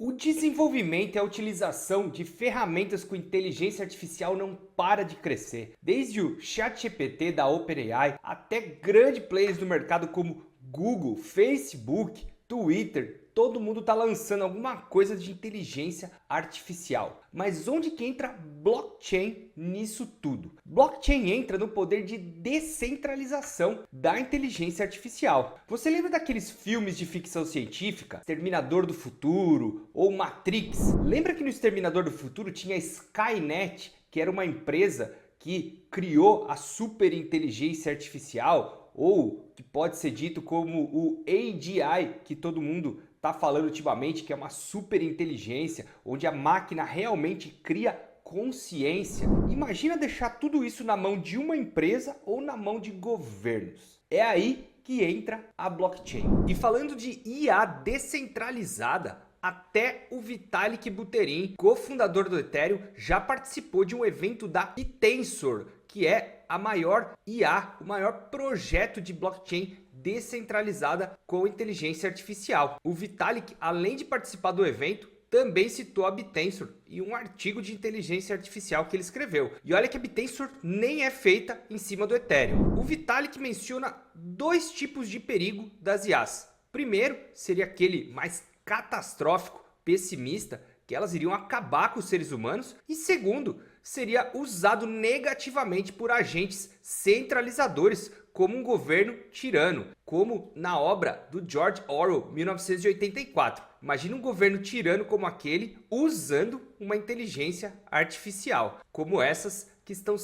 O desenvolvimento e a utilização de ferramentas com inteligência artificial não para de crescer. Desde o ChatGPT da OpenAI até grandes players do mercado como Google, Facebook, Twitter, todo mundo está lançando alguma coisa de inteligência artificial. Mas onde que entra blockchain nisso tudo? Blockchain entra no poder de descentralização da inteligência artificial. Você lembra daqueles filmes de ficção científica, Exterminador do Futuro ou Matrix? Lembra que no Exterminador do Futuro tinha a Skynet, que era uma empresa que criou a superinteligência artificial, ou que pode ser dito como o AGI, que todo mundo está falando ultimamente, que é uma superinteligência, onde a máquina realmente cria consciência. Imagina deixar tudo isso na mão de uma empresa ou na mão de governos. É aí que entra a blockchain. E falando de IA descentralizada, até o Vitalik Buterin, cofundador do Ethereum, já participou de um evento da Bitensor, que é a maior IA, o maior projeto de blockchain descentralizada com inteligência artificial. O Vitalik, além de participar do evento, também citou a Bitensor e um artigo de inteligência artificial que ele escreveu. E olha que a Bitensor nem é feita em cima do Ethereum. O Vitalik menciona dois tipos de perigo das IAs. Primeiro, seria aquele mais catastrófico, pessimista, que elas iriam acabar com os seres humanos. E segundo, seria usado negativamente por agentes centralizadores, como um governo tirano, como na obra do George Orwell, 1984. Imagina um governo tirano como aquele usando uma inteligência artificial, como essas que estão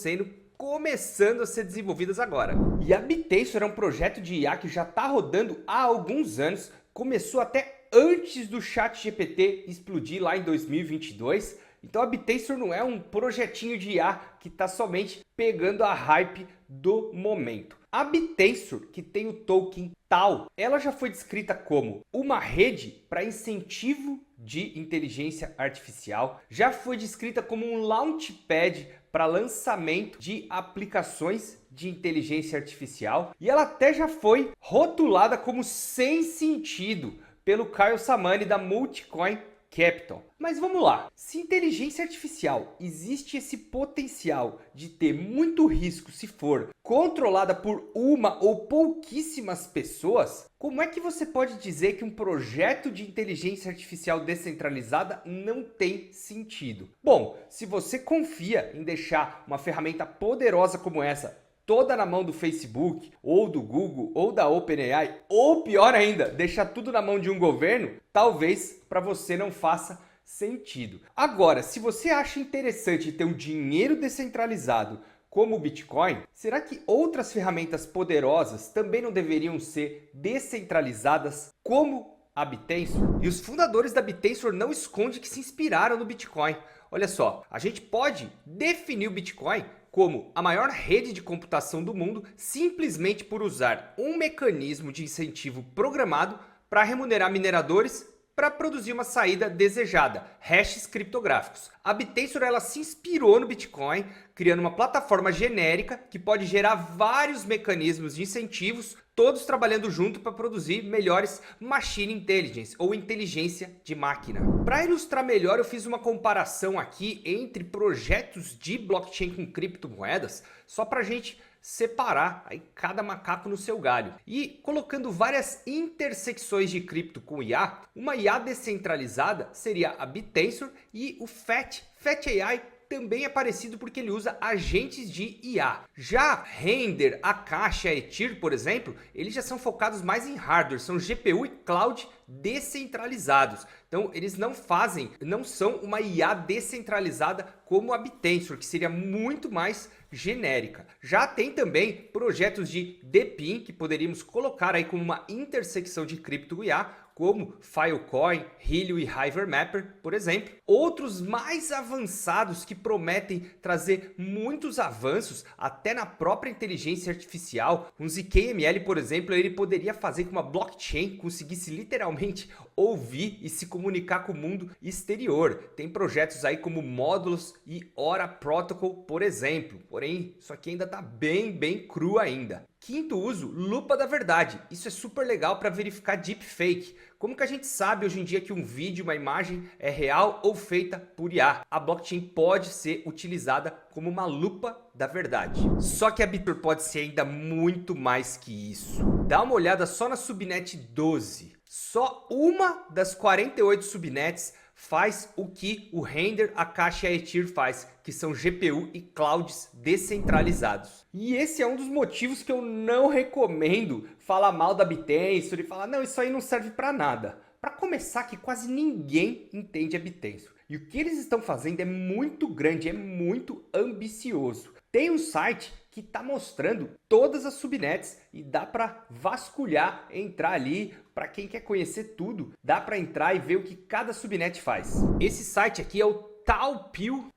começando a ser desenvolvidas agora. E a Bitensor é um projeto de IA que já está rodando há alguns anos, começou até antes do ChatGPT explodir lá em 2022. Então a Bitensor não é um projetinho de IA que está somente pegando a hype do momento. A Bitensor, que tem o token TAO, ela já foi descrita como uma rede para incentivo de inteligência artificial, já foi descrita como um launchpad para lançamento de aplicações de inteligência artificial e ela até já foi rotulada como sem sentido pelo Kyle Samani da Multicoin Capital. Mas vamos lá, se inteligência artificial existe esse potencial de ter muito risco se for controlada por uma ou pouquíssimas pessoas, como é que você pode dizer que um projeto de inteligência artificial descentralizada não tem sentido? Bom, se você confia em deixar uma ferramenta poderosa como essa toda na mão do Facebook, ou do Google, ou da OpenAI, ou pior ainda, deixar tudo na mão de um governo, talvez para você não faça sentido. Agora, se você acha interessante ter um dinheiro descentralizado como o Bitcoin, será que outras ferramentas poderosas também não deveriam ser descentralizadas como a Bitensor? E os fundadores da Bitensor não escondem que se inspiraram no Bitcoin. Olha só, a gente pode definir o Bitcoin como a maior rede de computação do mundo simplesmente por usar um mecanismo de incentivo programado para remunerar mineradores para produzir uma saída desejada, hashes criptográficos. A Bitensor ela se inspirou no Bitcoin, criando uma plataforma genérica que pode gerar vários mecanismos de incentivos, todos trabalhando junto para produzir melhores machine intelligence ou inteligência de máquina. Para ilustrar melhor, eu fiz uma comparação aqui entre projetos de blockchain com criptomoedas, só para a gente separar aí cada macaco no seu galho. E colocando várias intersecções de cripto com IA, uma IA descentralizada seria a Bitensor e o FAT. FAT AI também é parecido porque ele usa agentes de IA. Já Render, Akashi, Ethereum, por exemplo, eles já são focados mais em hardware, são GPU e cloud descentralizados. Então eles não são uma IA descentralizada como a Bitensor, que seria muito mais genérica. Já tem também projetos de DePIN que poderíamos colocar aí como uma intersecção de cripto IA, como Filecoin, Helio e Hypermapper, por exemplo. Outros mais avançados que prometem trazer muitos avanços até na própria inteligência artificial. Um ZKML, por exemplo, ele poderia fazer com uma blockchain conseguisse literalmente ouvir e se comunicar com o mundo exterior. Tem projetos aí como Módulos e Aura Protocol, por exemplo. Porém, isso aqui ainda está bem cru ainda. Quinto uso, lupa da verdade. Isso é super legal para verificar deepfake. Como que a gente sabe hoje em dia que um vídeo, uma imagem é real ou feita por IA? A blockchain pode ser utilizada como uma lupa da verdade. Só que a Bitcoin pode ser ainda muito mais que isso. Dá uma olhada só na subnet 12. Só uma das 48 subnets faz o que o Render, Akashi e a Ethereum faz, que são GPU e clouds descentralizados. E esse é um dos motivos que eu não recomendo falar mal da Bitensor e falar, não, isso aí não serve para nada. Para começar, que quase ninguém entende a Bitensor. E o que eles estão fazendo é muito grande, é muito ambicioso. Tem um site que está mostrando todas as subnets e dá para vasculhar, entrar ali, para quem quer conhecer tudo, dá para entrar e ver o que cada subnet faz. Esse site aqui é o Taopio.ai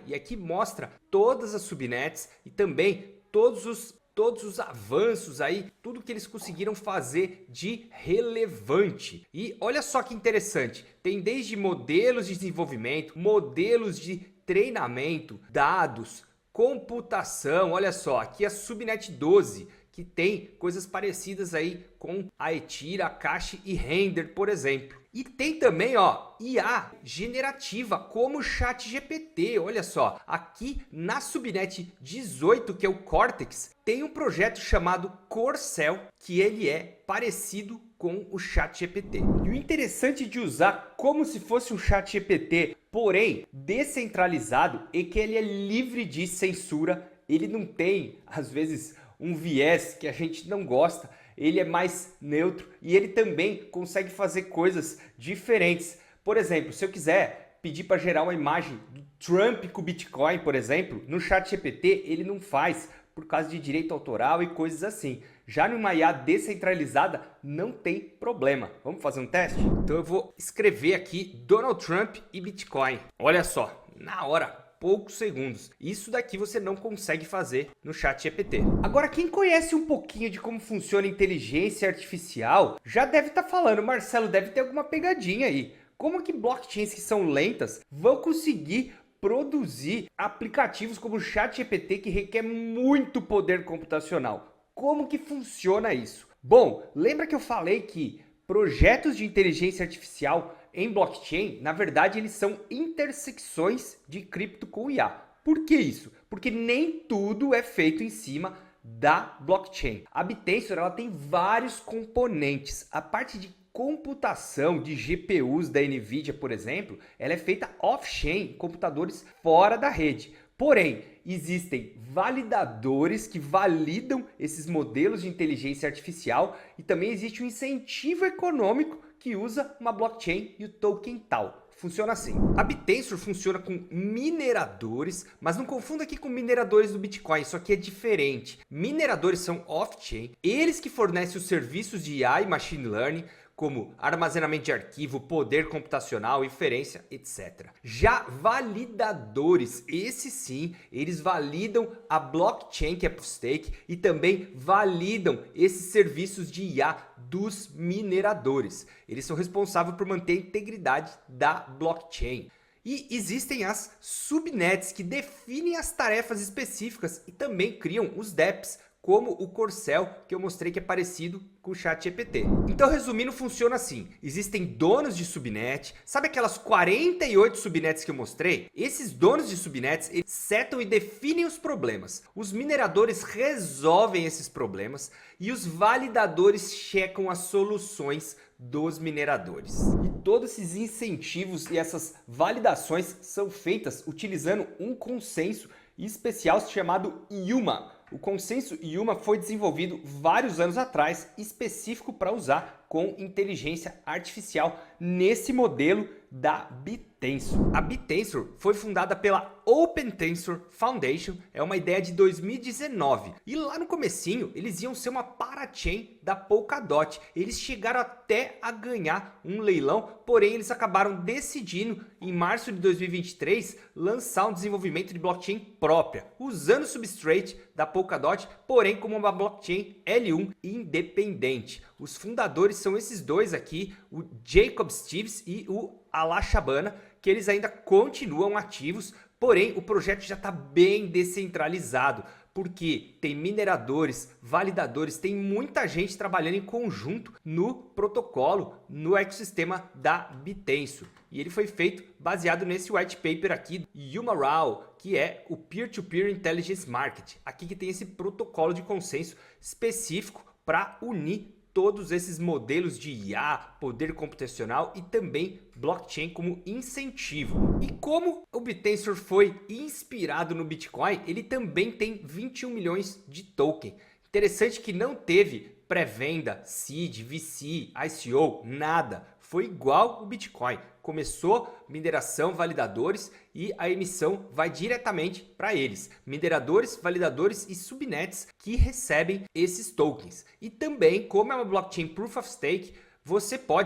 e aqui mostra todas as subnets e também todos os avanços aí, tudo que eles conseguiram fazer de relevante. E olha só que interessante, tem desde modelos de desenvolvimento, modelos de treinamento, dados, computação. Olha só, aqui a subnet 12, que tem coisas parecidas aí com a Ethereum, Akashi e Render, por exemplo. E tem também, ó, IA generativa, como o ChatGPT. Olha só, aqui na subnet 18, que é o Cortex, tem um projeto chamado Corcel, que ele é parecido com o ChatGPT. E o interessante de usar como se fosse um ChatGPT, porém descentralizado, é que ele é livre de censura. Ele não tem, às vezes, um viés que a gente não gosta. Ele é mais neutro e ele também consegue fazer coisas diferentes. Por exemplo, se eu quiser pedir para gerar uma imagem do Trump com Bitcoin, por exemplo, no ChatGPT ele não faz por causa de direito autoral e coisas assim. Já numa IA descentralizada não tem problema. Vamos fazer um teste? Então eu vou escrever aqui Donald Trump e Bitcoin. Olha só, na hora, poucos segundos. Isso daqui você não consegue fazer no ChatGPT. Agora, quem conhece um pouquinho de como funciona a inteligência artificial já deve estar falando, Marcelo, deve ter alguma pegadinha aí. Como que blockchains que são lentas vão conseguir produzir aplicativos como o ChatGPT que requer muito poder computacional? Como que funciona isso? Bom, lembra que eu falei que projetos de inteligência artificial em blockchain, na verdade, eles são intersecções de cripto com IA. Por que isso? Porque nem tudo é feito em cima da blockchain. A Bitensor ela tem vários componentes. A parte de computação de GPUs da NVIDIA, por exemplo, ela é feita off-chain, computadores fora da rede. Porém, existem validadores que validam esses modelos de inteligência artificial e também existe um incentivo econômico que usa uma blockchain e o token tal. Funciona assim. A Bitensor funciona com mineradores, mas não confunda aqui com mineradores do Bitcoin, isso aqui é diferente. Mineradores são off-chain, eles que fornecem os serviços de IA e Machine Learning, como armazenamento de arquivo, poder computacional, inferência, etc. Já validadores, esses sim, eles validam a blockchain, que é Proof of Stake, e também validam esses serviços de IA dos mineradores. Eles são responsáveis por manter a integridade da blockchain. E existem as subnets que definem as tarefas específicas e também criam os dApps, como o Corcel, que eu mostrei que é parecido com o ChatGPT. Então, resumindo, funciona assim. Existem donos de subnet. Sabe aquelas 48 subnets que eu mostrei? Esses donos de subnets, eles setam e definem os problemas. Os mineradores resolvem esses problemas e os validadores checam as soluções dos mineradores. E todos esses incentivos e essas validações são feitas utilizando um consenso especial chamado IUMA. O consenso IUMA foi desenvolvido vários anos atrás, específico para usar com inteligência artificial nesse modelo da Bitensor. A Bitensor foi fundada pela Open Tensor Foundation, é uma ideia de 2019. E lá no comecinho, eles iam ser uma parachain da Polkadot. Eles chegaram até a ganhar um leilão, porém eles acabaram decidindo, em março de 2023, lançar um desenvolvimento de blockchain própria, usando o substrate da Polkadot, porém como uma blockchain L1 independente. Os fundadores são esses dois aqui, o Jacob Steves e o Alaa Shabana, que eles ainda continuam ativos, porém o projeto já está bem descentralizado. porque tem mineradores, validadores, tem muita gente trabalhando em conjunto no protocolo, no ecossistema da Bitensor. E ele foi feito baseado nesse white paper aqui, UMA-RAW, que é o Peer-to-Peer Intelligence Market. Aqui que tem esse protocolo de consenso específico para unir todos esses modelos de IA, poder computacional e também blockchain como incentivo. E como o Bitensor foi inspirado no Bitcoin, ele também tem 21 milhões de token. Interessante que não teve pré-venda, seed, VC, ICO, nada. Foi igual o Bitcoin. Começou mineração, validadores e a emissão vai diretamente para eles. Mineradores, validadores e subnets que recebem esses tokens. E também, como é uma blockchain Proof of Stake,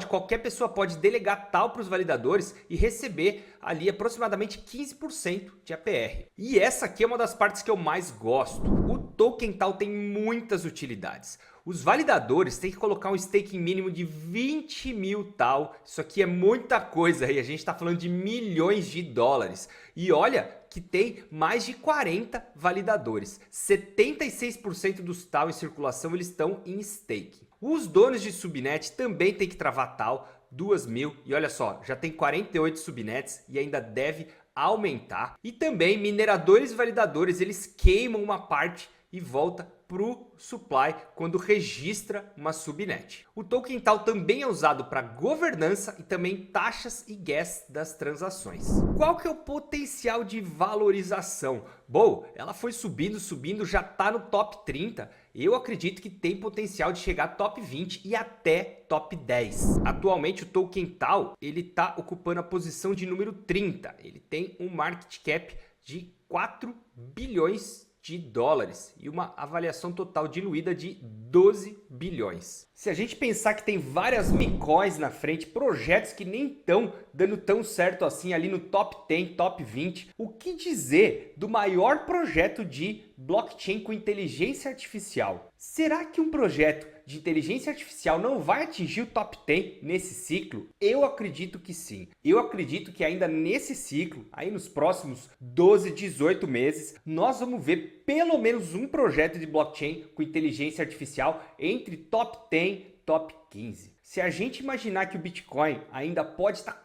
qualquer pessoa pode delegar tal para os validadores e receber ali aproximadamente 15% de APR. E essa aqui é uma das partes que eu mais gosto. O token tal tem muitas utilidades. Os validadores têm que colocar um staking mínimo de 20 mil tal. Isso aqui é muita coisa e a gente está falando de milhões de dólares. E olha que tem mais de 40 validadores. 76% dos tal em circulação eles estão em staking. Os donos de subnet também têm que travar tal, 2.000. E olha só, já tem 48 subnets e ainda deve aumentar. E também mineradores e validadores, eles queimam uma parte e volta para o supply quando registra uma subnet. O token tal também é usado para governança e também taxas e gas das transações. Qual que é o potencial de valorização? Bom, ela foi subindo, já está no top 30. Eu acredito que tem potencial de chegar top 20 e até top 10. Atualmente o token tal, ele está ocupando a posição de número 30. Ele tem um market cap de 4 bilhões de dólares e uma avaliação total diluída de 12 bilhões. Se a gente pensar que tem várias micões na frente, projetos que nem estão dando tão certo assim ali no top 10, top 20, o que dizer do maior projeto de blockchain com inteligência artificial? Será que um projeto de inteligência artificial não vai atingir o top 10 nesse ciclo? Eu acredito que sim. Eu acredito que ainda nesse ciclo, aí nos próximos 12, 18 meses, nós vamos ver pelo menos um projeto de blockchain com inteligência artificial entre top 10 e top 15. Se a gente imaginar que o Bitcoin ainda pode estar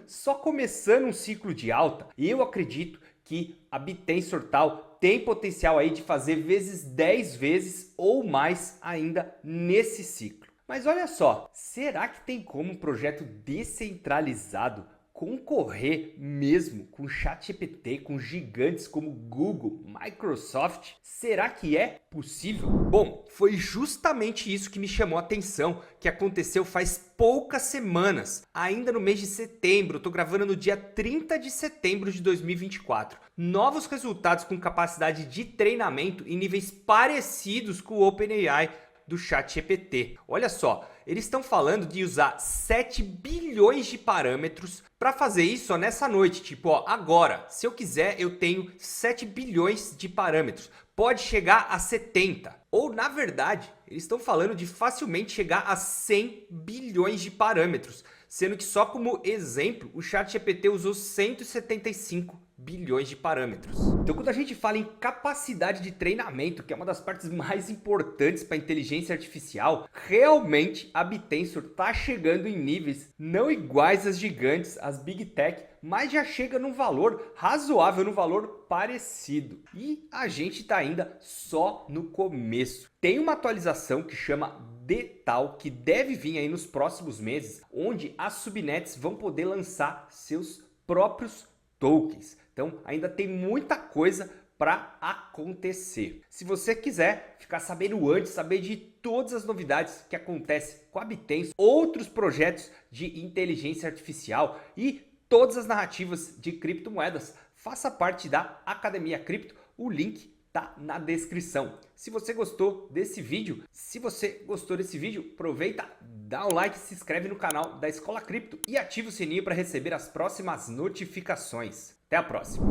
só começando um ciclo de alta, eu acredito que a Bitensor tal tem potencial aí de fazer vezes 10 vezes ou mais ainda nesse ciclo. Mas olha só, será que tem como um projeto descentralizado concorrer mesmo com o ChatGPT, com gigantes como Google, Microsoft? Será que é possível? Bom, foi justamente isso que me chamou a atenção, que aconteceu faz poucas semanas, ainda no mês de setembro. Eu tô gravando no dia 30 de setembro de 2024. Novos resultados com capacidade de treinamento em níveis parecidos com o OpenAI do ChatGPT. Olha só, eles estão falando de usar 7 bilhões de parâmetros para fazer isso nessa noite. Tipo, ó, agora, se eu quiser, eu tenho 7 bilhões de parâmetros. Pode chegar a 70. Ou, na verdade, eles estão falando de facilmente chegar a 100 bilhões de parâmetros. Sendo que só como exemplo, o ChatGPT usou 175 bilhões de parâmetros. Então, quando a gente fala em capacidade de treinamento, que é uma das partes mais importantes para a inteligência artificial, realmente a Bitensor está chegando em níveis não iguais às gigantes, às Big Tech, mas já chega num valor razoável, num valor parecido. E a gente está ainda só no começo. Tem uma atualização que chama DTAL, que deve vir aí nos próximos meses, onde as subnets vão poder lançar seus próprios tokens. Então ainda tem muita coisa para acontecer. Se você quiser ficar sabendo antes, saber de todas as novidades que acontecem com a Bitensor, outros projetos de inteligência artificial e todas as narrativas de criptomoedas, faça parte da Academia Cripto. O link tá na descrição. Se você gostou desse vídeo, aproveita, dá um like, se inscreve no canal da Escola Cripto e ativa o sininho para receber as próximas notificações. Até a próxima!